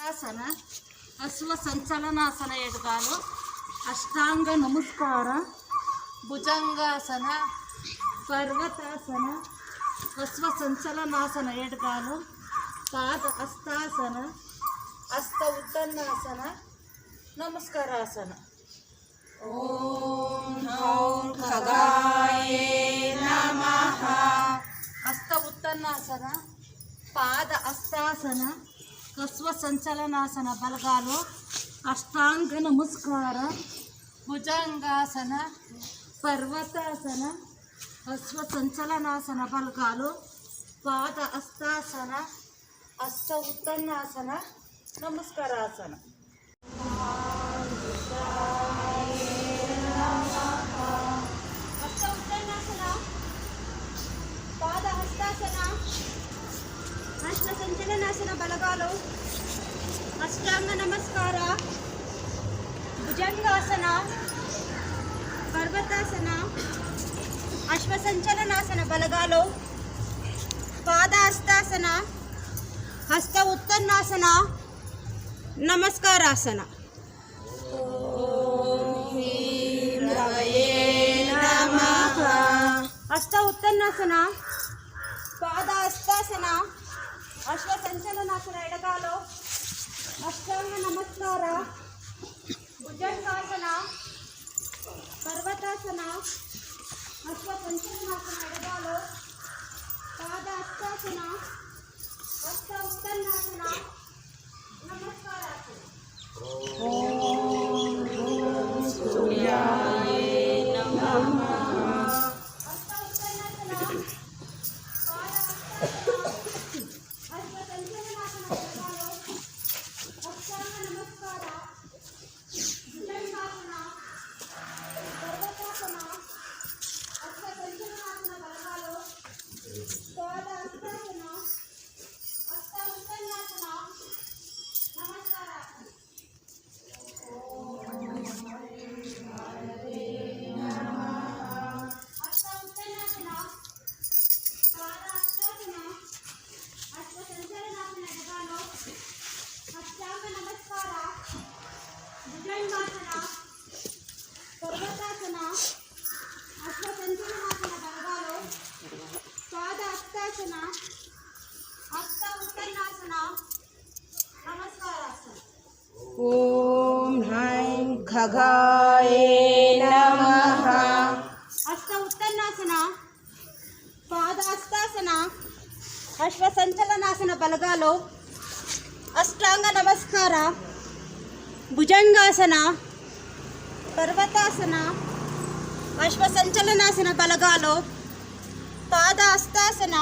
ಹಸ್ತಾಸನ, ಅಶ್ವ ಸಂಚಲನಾಸನ ಎಡಗಾಲು, ಅಷ್ಟಾಂಗ ನಮಸ್ಕಾರ, ಭುಜಂಗಾಸನ, ಪರ್ವತಾಸನ, ಅಶ್ವ ಸಂಚಲನಾಸನ ಎಡಗಾಲು, ಪಾದ ಹಸ್ತಾಸನ, ಹಸ್ತ ಉತ್ತನ್ನಾಸನ, ನಮಸ್ಕಾರಾಸನ. ಓಂ ಖಗಾಯ ನಮಃ. ಹಸ್ತ ಉತ್ತನ್ನಾಸನ, ಪಾದ ಹಸ್ತಾಸನ, ಅಶ್ವ ಸಂಚಲನಾಸನ ಬಲಗಾಲು, ಅಷ್ಟಾಂಗ ನಮಸ್ಕಾರ, ಭುಜಂಗಾಸನ, ಪರ್ವತಾಸನ, ಅಶ್ವ ಸಂಚಲನಾಸನ ಬಲಗಾಲು, ಪಾದ ಹಸ್ತಾಸನ, ಹಸ್ತ ಉತ್ತನ್ನಾಸನ, ನಮಸ್ಕಾರಾಸನ. ಹಸ್ತ ಉತ್ತನ್ನಾಸನ, ಪಾದ ಹಸ್ತಾಸನ, ಅಶ್ವ ಸಂಚಲನಾಸನ ಬಲಗಾಲು, ಅಷ್ಟಾಂಗ ನಮಸ್ಕಾರ, ಭುಜಂಗಾಸನ, ಪರ್ವತಾಸನ, ಅಶ್ವ ಸಂಚಲನಾಸನ ಬಲಗಾಲು, ಪಾದ ಹಸ್ತಾಸನ, ಹಸ್ತ ಉತ್ತನ್ನಾಸನ, ನಮಸ್ಕಾರಾಸನ. ಹಸ್ತ ಉತ್ತನ್ನಾಸನ, ಪಾದ ಹಸ್ತಾಸನ, ಅಶ್ವ ಸಂಚಲನಾಸನ ಎಡಗಾಲು, ಅಷ್ಟಾಂಗ ನಮಸ್ಕಾರ, ಭುಜಂಗಾಸನ, ಪರ್ವತಾಸನ, ಅಶ್ವ ಸಂಚಲನಾಸನ ಎಡಗಾಲು, ಪಾದ ಹಸ್ತಾಸನ, ಹಸ್ತ ಉತ್ತನ್ನಾಸನ, ನಮಸ್ಕಾರಾಸನ. ಪರ್ವತಾಸನ, ಅಶ್ವ ಸಂಚಲನಾಸನ ಬಲಗಾಲು, ಪಾದ ಹಸ್ತಾಸನ, ಹಸ್ತ ಉತ್ತನ್ನಾಸನ, ನಮಸ್ಕಾರಾಸನ. ಓಂ ಹೈಂ ಖಗಾಯ ನಮಃ. ಹಸ್ತ ಉತ್ತನ್ನಾಸನ, ಪಾದ ಹಸ್ತಾಸನ, ಅಶ್ವ ಸಂಚಲನಾಸನ ಬಲಗಾಲು, ಅಷ್ಟಾಂಗ ನಮಸ್ಕಾರ, ಭುಜಂಗಾಸನ, ಪರ್ವತಾಸನ, ಅಶ್ವ ಸಂಚಲನಾಸನ ಬಲಗಾಲು, ಪಾದ ಹಸ್ತಾಸನ,